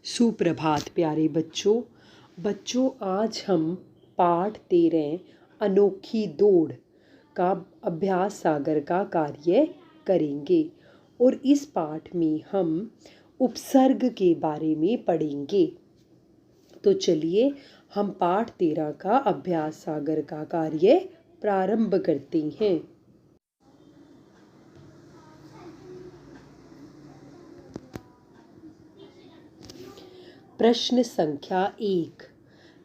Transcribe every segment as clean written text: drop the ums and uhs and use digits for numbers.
सुप्रभात प्यारे बच्चों आज हम पाठ 13 अनोखी दौड़ का अभ्यास सागर का कार्य करेंगे और इस पाठ में हम उपसर्ग के बारे में पढ़ेंगे। तो चलिए हम पाठ 13 का अभ्यास सागर का कार्य प्रारंभ करते हैं। प्रश्न संख्या 1।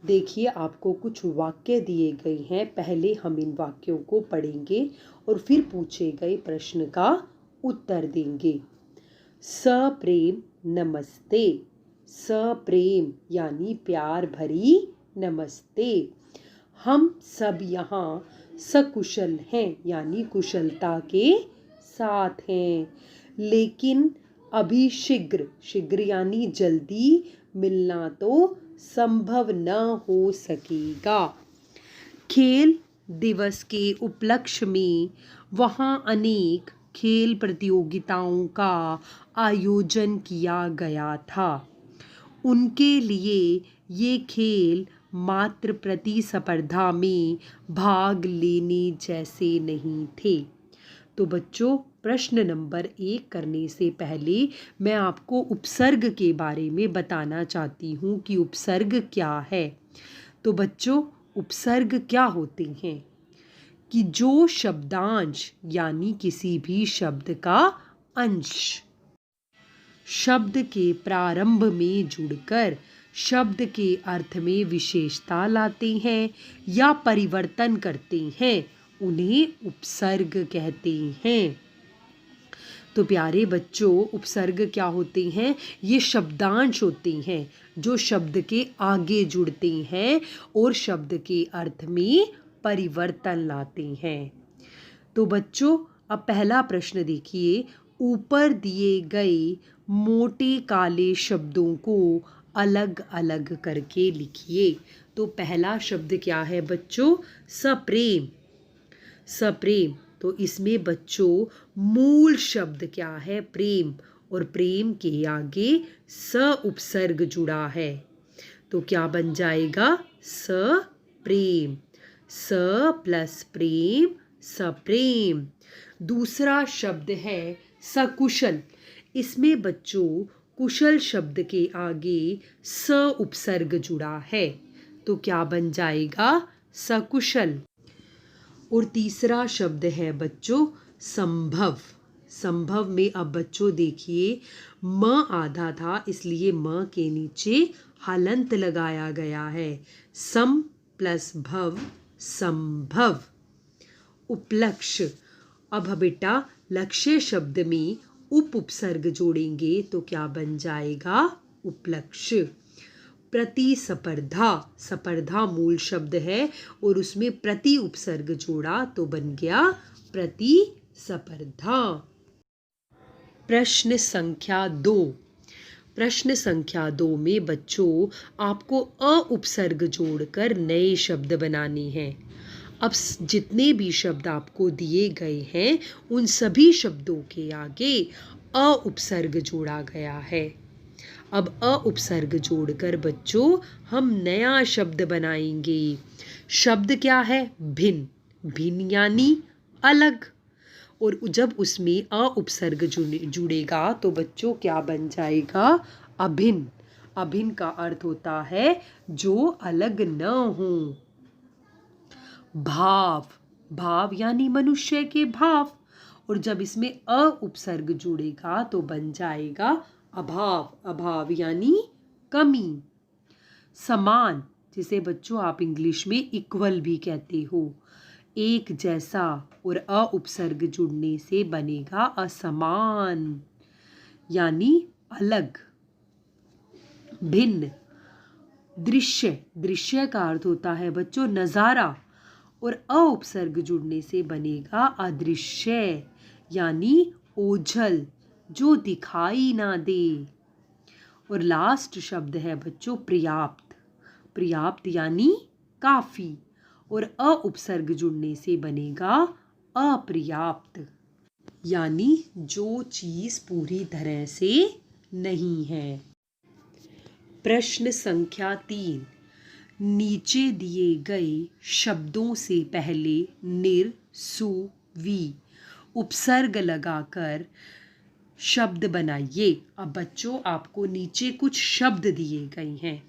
देखिए आपको कुछ वाक्य दिए गए हैं। पहले हम इन वाक्यों को पढ़ेंगे और फिर पूछे गए प्रश्न का उत्तर देंगे। सप्रेम नमस्ते। सप्रेम यानी प्यार भरी नमस्ते। हम सब यहाँ सकुशल हैं यानी कुशलता के साथ हैं, लेकिन अभी शीघ्र यानी जल्दी मिलना तो संभव न हो सकेगा। खेल दिवस के उपलक्ष्य में वहाँ अनेक खेल प्रतियोगिताओं का आयोजन किया गया था। उनके लिए ये खेल मात्र प्रतिस्पर्धा में भाग लेने जैसे नहीं थे। तो बच्चों प्रश्न नंबर 1 करने से पहले मैं आपको उपसर्ग के बारे में बताना चाहती हूँ कि उपसर्ग क्या है। तो बच्चों उपसर्ग क्या होते हैं कि जो शब्दांश यानी किसी भी शब्द का अंश शब्द के प्रारंभ में जुड़कर शब्द के अर्थ में विशेषता लाते हैं या परिवर्तन करते हैं, उन्हें उपसर्ग कहते हैं। तो प्यारे बच्चों उपसर्ग क्या होते हैं? ये शब्दांश होते हैं जो शब्द के आगे जुड़ते हैं और शब्द के अर्थ में परिवर्तन लाते हैं। तो बच्चों अब पहला प्रश्न देखिए। ऊपर दिए गए मोटे काले शब्दों को अलग अलग करके लिखिए। तो पहला शब्द क्या है बच्चों? सप्रेम। सप्रेम। तो इसमें बच्चों मूल शब्द क्या है? प्रेम। और प्रेम के आगे स उपसर्ग जुड़ा है तो क्या बन जाएगा? सप्रेम। स प्लस प्रेम सप्रेम। दूसरा शब्द है सकुशल। इसमें बच्चों कुशल शब्द के आगे स उपसर्ग जुड़ा है तो क्या बन जाएगा? सकुशल। और तीसरा शब्द है बच्चों संभव। संभव में अब बच्चों देखिए म आधा था इसलिए म के नीचे हलंत लगाया गया है। सम प्लस भव संभव। उपलक्ष्य। अब बेटा लक्ष्य शब्द में उपसर्ग जोड़ेंगे तो क्या बन जाएगा? उपलक्ष्य। प्रतिस्पर्धा। स्पर्धा मूल शब्द है और उसमें प्रति उपसर्ग जोड़ा तो बन गया प्रतिस्पर्धा। प्रश्न संख्या 2। प्रश्न संख्या 2 में बच्चों आपको अ उपसर्ग जोड़कर नए शब्द बनाने हैं। अब जितने भी शब्द आपको दिए गए हैं उन सभी शब्दों के आगे अ उपसर्ग जोड़ा गया है। अब अ उपसर्ग जोड़कर बच्चों हम नया शब्द बनाएंगे। शब्द क्या है? भिन्न। भिन्न यानी अलग। और जब उसमें अ उपसर्ग जुड़ेगा तो बच्चों क्या बन जाएगा? अभिन्न। अभिन्न का अर्थ होता है जो अलग न हो। भाव। भाव यानी मनुष्य के भाव। और जब इसमें अ उपसर्ग जुड़ेगा तो बन जाएगा अभाव। अभाव यानी कमी। समान, जिसे बच्चों आप इंग्लिश में इक्वल भी कहते हो। एक जैसा और अ उपसर्ग जुड़ने से बनेगा असमान यानी अलग। भिन्न। दृश्य। दृश्य का अर्थ होता है बच्चों नजारा और अ उपसर्ग जुड़ने से बनेगा अदृश्य यानी ओझल जो दिखाई ना दे। और लास्ट शब्द है बच्चों पर्याप्त। पर्याप्त यानी काफी और अ उपसर्ग जुड़ने से बनेगा अपर्याप्त यानी जो चीज पूरी तरह से नहीं है। प्रश्न संख्या 3। नीचे दिए गए शब्दों से पहले निर, सु, वी उपसर्ग लगाकर शब्द बनाइए। अब बच्चों, आपको नीचे कुछ शब्द दिए गए हैं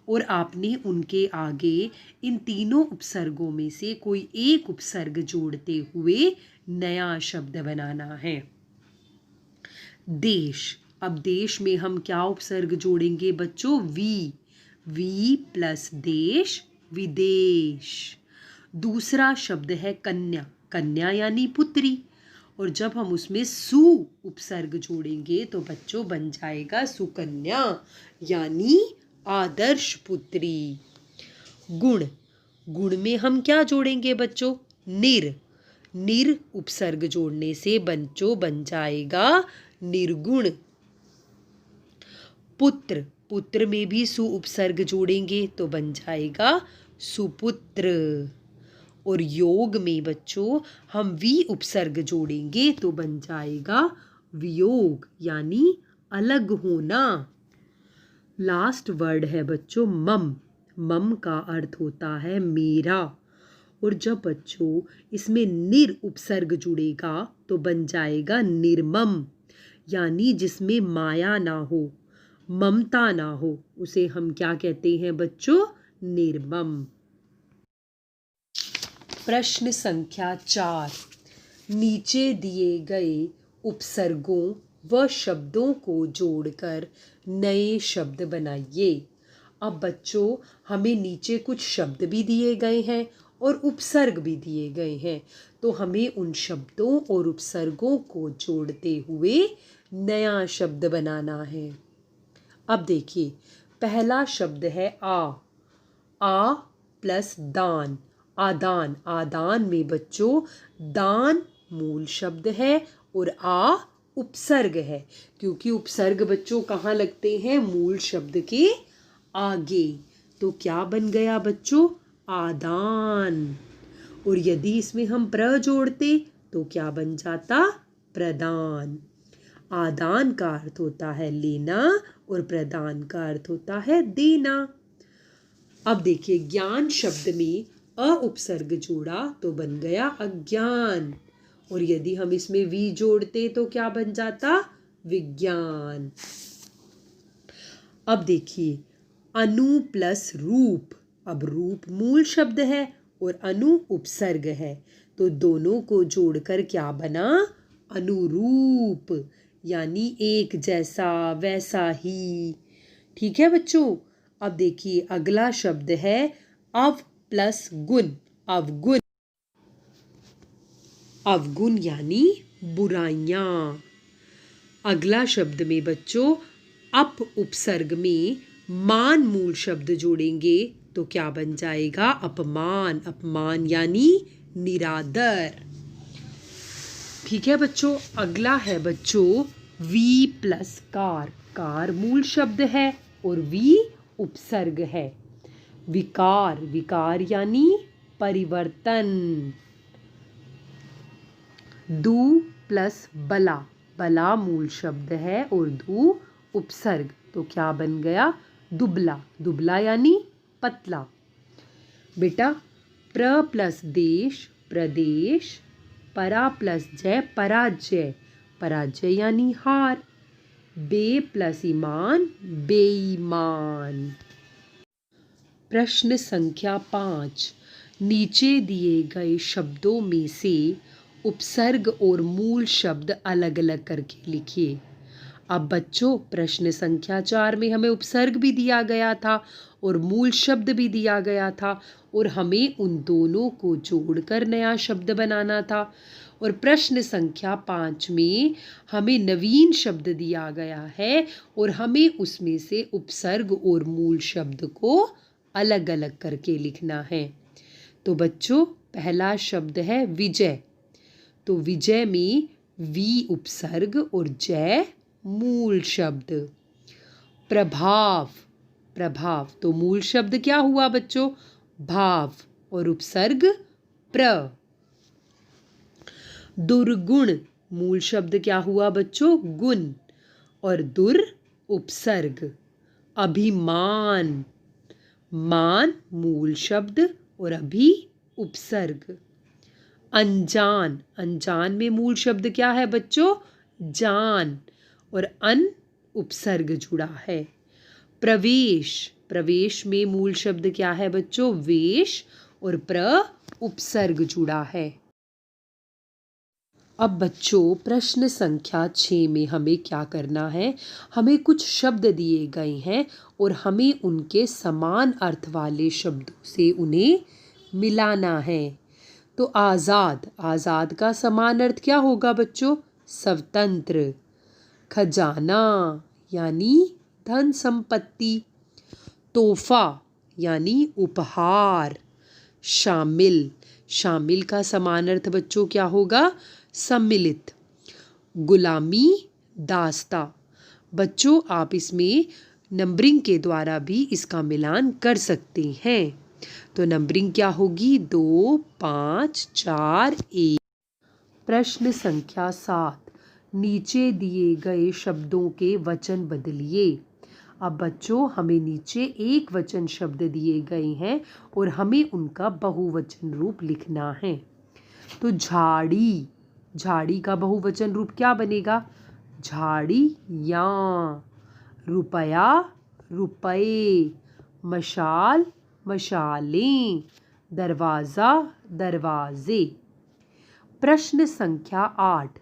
और आपने उनके आगे इन तीनों उपसर्गों में से कोई एक उपसर्ग जोड़ते हुए नया शब्द बनाना है। देश। अब देश में हम क्या उपसर्ग जोड़ेंगे बच्चों? वी। वी प्लस देश, विदेश। दूसरा शब्द है कन्या। कन्या यानी पुत्री, और जब हम उसमें सु उपसर्ग जोड़ेंगे तो बच्चों बन जाएगा सुकन्या यानी आदर्श पुत्री। गुण। गुण में हम क्या जोड़ेंगे बच्चों? निर। निर उपसर्ग जोड़ने से बच्चों बन जाएगा निर्गुण। पुत्र। पुत्र में भी सु उपसर्ग जोड़ेंगे तो बन जाएगा सुपुत्र। और योग में बच्चों हम वी उपसर्ग जोड़ेंगे तो बन जाएगा वियोग यानी अलग होना। लास्ट वर्ड है बच्चों मम। मम का अर्थ होता है मेरा, और जब बच्चों इसमें निर उपसर्ग जुड़ेगा तो बन जाएगा निर्मम यानी जिसमें माया ना हो, ममता ना हो, उसे हम क्या कहते हैं बच्चों? निर्मम। प्रश्न संख्या 4। नीचे दिए गए उपसर्गों व शब्दों को जोड़कर नए शब्द बनाइए। अब बच्चों हमें नीचे कुछ शब्द भी दिए गए हैं और उपसर्ग भी दिए गए हैं, तो हमें उन शब्दों और उपसर्गों को जोड़ते हुए नया शब्द बनाना है। अब देखिए, पहला शब्द है आ प्लस दान, आदान। आदान में बच्चों दान मूल शब्द है और आ उपसर्ग है, क्योंकि उपसर्ग बच्चों कहाँ लगते हैं? मूल शब्द के आगे। तो क्या बन गया बच्चों? आदान। और यदि इसमें हम प्र जोड़ते तो क्या बन जाता? प्रदान। आदान का अर्थ होता है लेना और प्रदान का अर्थ होता है देना। अब देखिए, ज्ञान शब्द में अ उपसर्ग जोड़ा तो बन गया अज्ञान, और यदि हम इसमें वी जोड़ते तो क्या बन जाता? विज्ञान। अब देखिए, अनु प्लस रूप। अब रूप मूल शब्द है और अनु उपसर्ग है, तो दोनों को जोड़कर क्या बना? अनुरूप यानी एक जैसा, वैसा ही। ठीक है बच्चों। अब देखिए, अगला शब्द है अव प्लस गुण, अवगुण। अवगुण यानी बुराइयां। अगला शब्द में बच्चों अप उपसर्ग में मान मूल शब्द जोड़ेंगे तो क्या बन जाएगा? अपमान। अपमान यानी निरादर। ठीक है बच्चों। अगला है बच्चों वी प्लस कार। कार मूल शब्द है और वी उपसर्ग है। विकार। विकार यानी परिवर्तन। दू प्लस बला। बला मूल शब्द है और दू उपसर्ग, तो क्या बन गया? दुबला। दुबला यानी पतला। बेटा, प्र प्लस देश, प्रदेश। परा प्लस जय, पराजय। पराजय यानी हार। बे प्लस ईमान, बेईमान। प्रश्न संख्या 5। नीचे दिए गए शब्दों में से उपसर्ग और मूल शब्द अलग अलग करके लिखिए। अब बच्चों, प्रश्न संख्या 4 में हमें उपसर्ग भी दिया गया था और मूल शब्द भी दिया गया था, और हमें उन दोनों को जोड़कर नया शब्द बनाना था। और प्रश्न संख्या 5 में हमें नवीन शब्द दिया गया है और हमें उसमें से उपसर्ग और मूल शब्द को अलग अलग करके लिखना है। तो बच्चों, पहला शब्द है विजय। तो विजय में वी उपसर्ग और जय मूल शब्द। प्रभाव। प्रभाव, तो मूल शब्द क्या हुआ बच्चों? भाव और उपसर्ग प्र। दुर्गुण। मूल शब्द क्या हुआ बच्चों? गुण और दुर उपसर्ग। अभिमान, मान मूल शब्द और अभी उपसर्ग। अनजान, अनजान में मूल शब्द क्या है बच्चों? जान, और अन उपसर्ग जुड़ा है। प्रवेश, प्रवेश में मूल शब्द क्या है बच्चों? वेश, और प्र उपसर्ग जुड़ा है। अब बच्चों प्रश्न संख्या 6 में हमें क्या करना है? हमें कुछ शब्द दिए गए हैं और हमें उनके समान अर्थ वाले शब्दों से उन्हें मिलाना है। तो आज़ाद, आज़ाद का समान अर्थ क्या होगा बच्चों? स्वतंत्र। खजाना यानी धन संपत्ति। तोहफा यानी उपहार। शामिल, शामिल का समान अर्थ बच्चों क्या होगा? सम्मिलित। गुलामी, दास्ता। बच्चों आप इसमें नंबरिंग के द्वारा भी इसका मिलान कर सकते हैं। तो नंबरिंग क्या होगी? 2, 5, 4, 1। प्रश्न संख्या 7, नीचे दिए गए शब्दों के वचन बदलिए। अब बच्चों हमें नीचे एक वचन शब्द दिए गए हैं और हमें उनका बहुवचन रूप लिखना है। तो झाड़ी, झाड़ी का बहुवचन रूप क्या बनेगा? झाड़ियाँ। रुपया, रुपए। मशाल, मशालें। दरवाज़ा, दरवाजे। प्रश्न संख्या 8,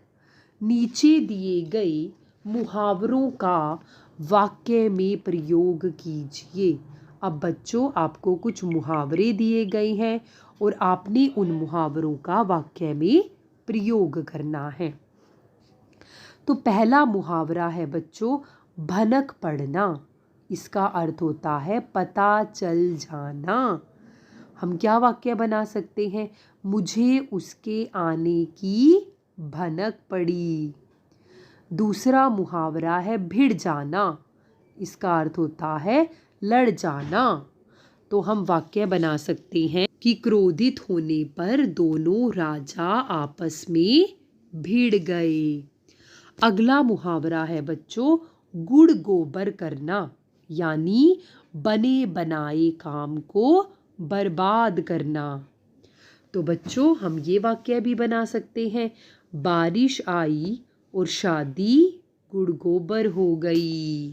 नीचे दिए गए मुहावरों का वाक्य में प्रयोग कीजिए। अब बच्चों आपको कुछ मुहावरे दिए गए हैं और आपने उन मुहावरों का वाक्य में प्रयोग करना है। तो पहला मुहावरा है बच्चों भनक पड़ना। इसका अर्थ होता है पता चल जाना। हम क्या वाक्य बना सकते हैं? मुझे उसके आने की भनक पड़ी। दूसरा मुहावरा है भिड़ जाना। इसका अर्थ होता है लड़ जाना। तो हम वाक्य बना सकते हैं कि क्रोधित होने पर दोनों राजा आपस में भिड़ गए। अगला मुहावरा है बच्चों गुड़ गोबर करना, यानी बने बनाए काम को बर्बाद करना। तो बच्चों हम ये वाक्य भी बना सकते हैं बारिश आई और शादी गुड़ गोबर हो गई।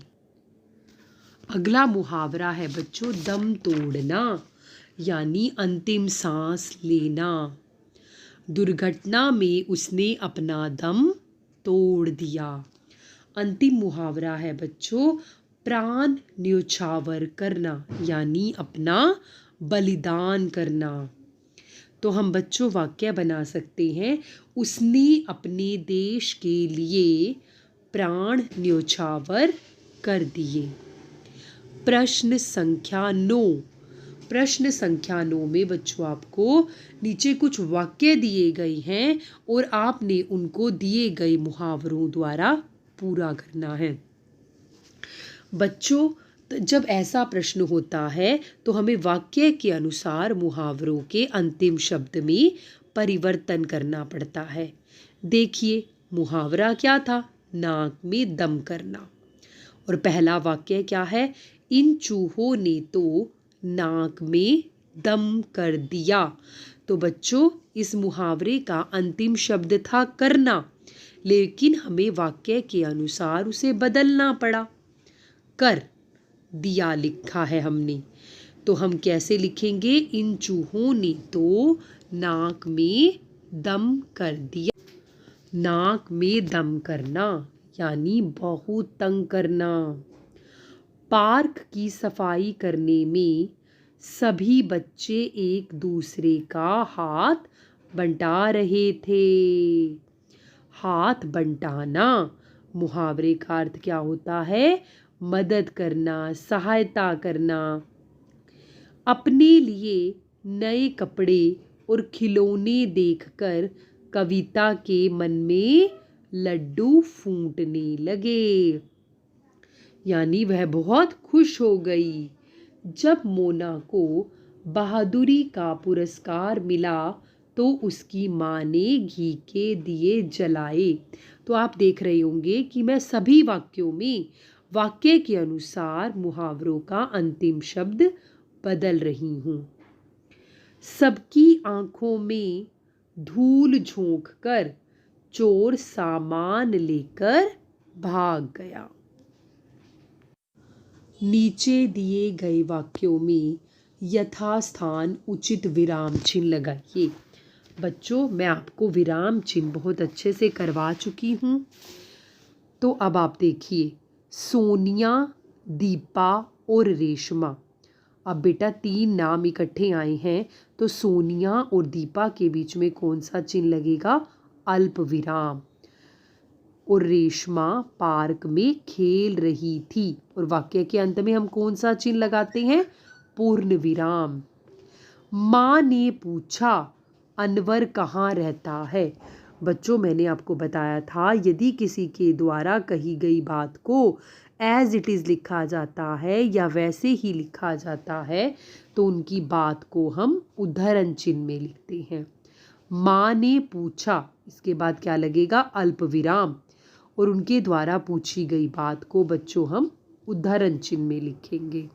अगला मुहावरा है बच्चों दम तोड़ना, यानी अंतिम सांस लेना। दुर्घटना में उसने अपना दम तोड़ दिया। अंतिम मुहावरा है बच्चों प्राण न्योछावर करना, यानी अपना बलिदान करना। तो हम बच्चों वाक्य बना सकते हैं उसने अपने देश के लिए प्राण न्योछावर कर दिए। प्रश्न संख्या 9, प्रश्न संख्या 9 में बच्चों आपको नीचे कुछ वाक्य दिए गए हैं और आपने उनको दिए गए मुहावरों द्वारा पूरा करना है। बच्चों जब ऐसा प्रश्न होता है तो हमें वाक्य के अनुसार मुहावरों के अंतिम शब्द में परिवर्तन करना पड़ता है। देखिए मुहावरा क्या था? नाक में दम करना। और पहला वाक्य क्या है? इन चूहों ने तो नाक में दम कर दिया। तो बच्चों इस मुहावरे का अंतिम शब्द था करना, लेकिन हमें वाक्य के अनुसार उसे बदलना पड़ा। कर दिया लिखा है हमने, तो हम कैसे लिखेंगे? इन चूहों ने तो नाक में दम कर दिया। नाक में दम करना यानी बहुत तंग करना। पार्क की सफाई करने में सभी बच्चे एक दूसरे का हाथ बंटा रहे थे। हाथ बंटाना मुहावरे का अर्थ क्या होता है? मदद करना, सहायता करना। अपने लिए नए कपड़े और खिलौने देखकर कविता के मन में लड्डू फूटने लगे, यानी वह बहुत खुश हो गई। जब मोना को बहादुरी का पुरस्कार मिला तो उसकी माँ ने घी के दिए जलाए। तो आप देख रहे होंगे कि मैं सभी वाक्यों में वाक्य के अनुसार मुहावरों का अंतिम शब्द बदल रही हूँ। सबकी आंखों में धूल झोंक कर चोर सामान लेकर भाग गया। नीचे दिए गए वाक्यों में यथास्थान उचित विराम चिन्ह लगाइए। बच्चों, मैं आपको विराम चिन्ह बहुत अच्छे से करवा चुकी हूँ। तो अब आप देखिए, सोनिया, दीपा और रेशमा। अब बेटा 3 नाम इकट्ठे आए हैं, तो सोनिया और दीपा के बीच में कौन सा चिन्ह लगेगा? अल्प विराम। और रेशमा पार्क में खेल रही थी, और वाक्य के अंत में हम कौन सा चिन्ह लगाते हैं? पूर्ण विराम। माँ ने पूछा, अनवर कहाँ रहता है? बच्चों, मैंने आपको बताया था, यदि किसी के द्वारा कही गई बात को एज इट इज़ लिखा जाता है या वैसे ही लिखा जाता है तो उनकी बात को हम उद्धरण चिन्ह में लिखते हैं। माँ ने पूछा, इसके बाद क्या लगेगा? अल्प विराम। और उनके द्वारा पूछी गई बात को बच्चों हम उद्धरण चिन्ह में लिखेंगे।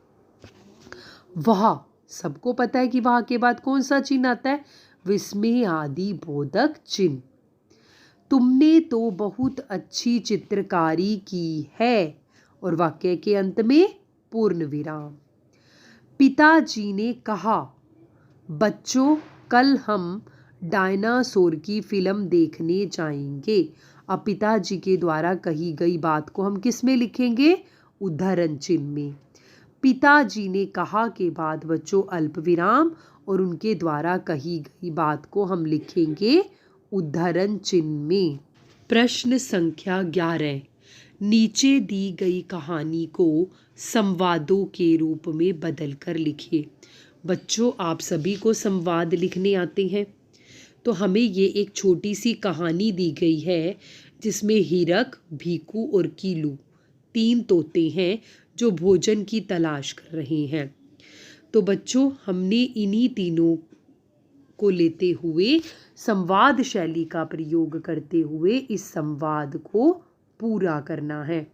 वह, सबको पता है कि वह के बाद कौन सा चिन्ह आता है? विस्मय आदि बोधक चिन्ह। तुमने तो बहुत अच्छी चित्रकारी की है, और वाक्य के अंत में पूर्ण विराम। पिताजी ने कहा, बच्चों कल हम डायनासोर की फिल्म देखने जाएंगे। अब पिताजी के द्वारा कही गई बात को हम किस में लिखेंगे? उद्धरण चिन्ह में। पिताजी ने कहा के बाद बच्चों अल्प विराम, और उनके द्वारा कही गई बात को हम लिखेंगे उद्धरण चिन्ह में। प्रश्न संख्या 11। नीचे दी गई कहानी को संवादों के रूप में बदलकर लिखिए। बच्चों, आप सभी को संवाद लिखने आते हैं, तो हमें ये एक छोटी सी कहानी दी गई है जिसमें हीरक, भीकू और कीलू 3 तोते हैं जो भोजन की तलाश कर रहे हैं। तो बच्चों, हमने इन्हीं तीनों को लेते हुए संवाद शैली का प्रयोग करते हुए इस संवाद को पूरा करना है।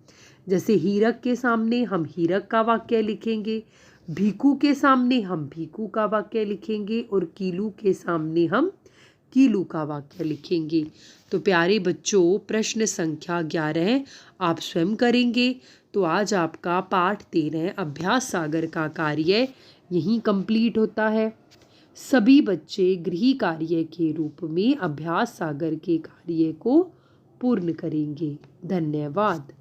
जैसे हीरक के सामने हम हीरक का वाक्य लिखेंगे, भीकू के सामने हम भीकू का वाक्य लिखेंगे, और कीलू के सामने हम कीलू का वाक्य लिखेंगे। तो प्यारे बच्चों, प्रश्न संख्या 11 आप स्वयं करेंगे। तो आज आपका पाठ 13 अभ्यास सागर का कार्य यहीं कंप्लीट होता है। सभी बच्चे गृह कार्य के रूप में अभ्यास सागर के कार्य को पूर्ण करेंगे। धन्यवाद।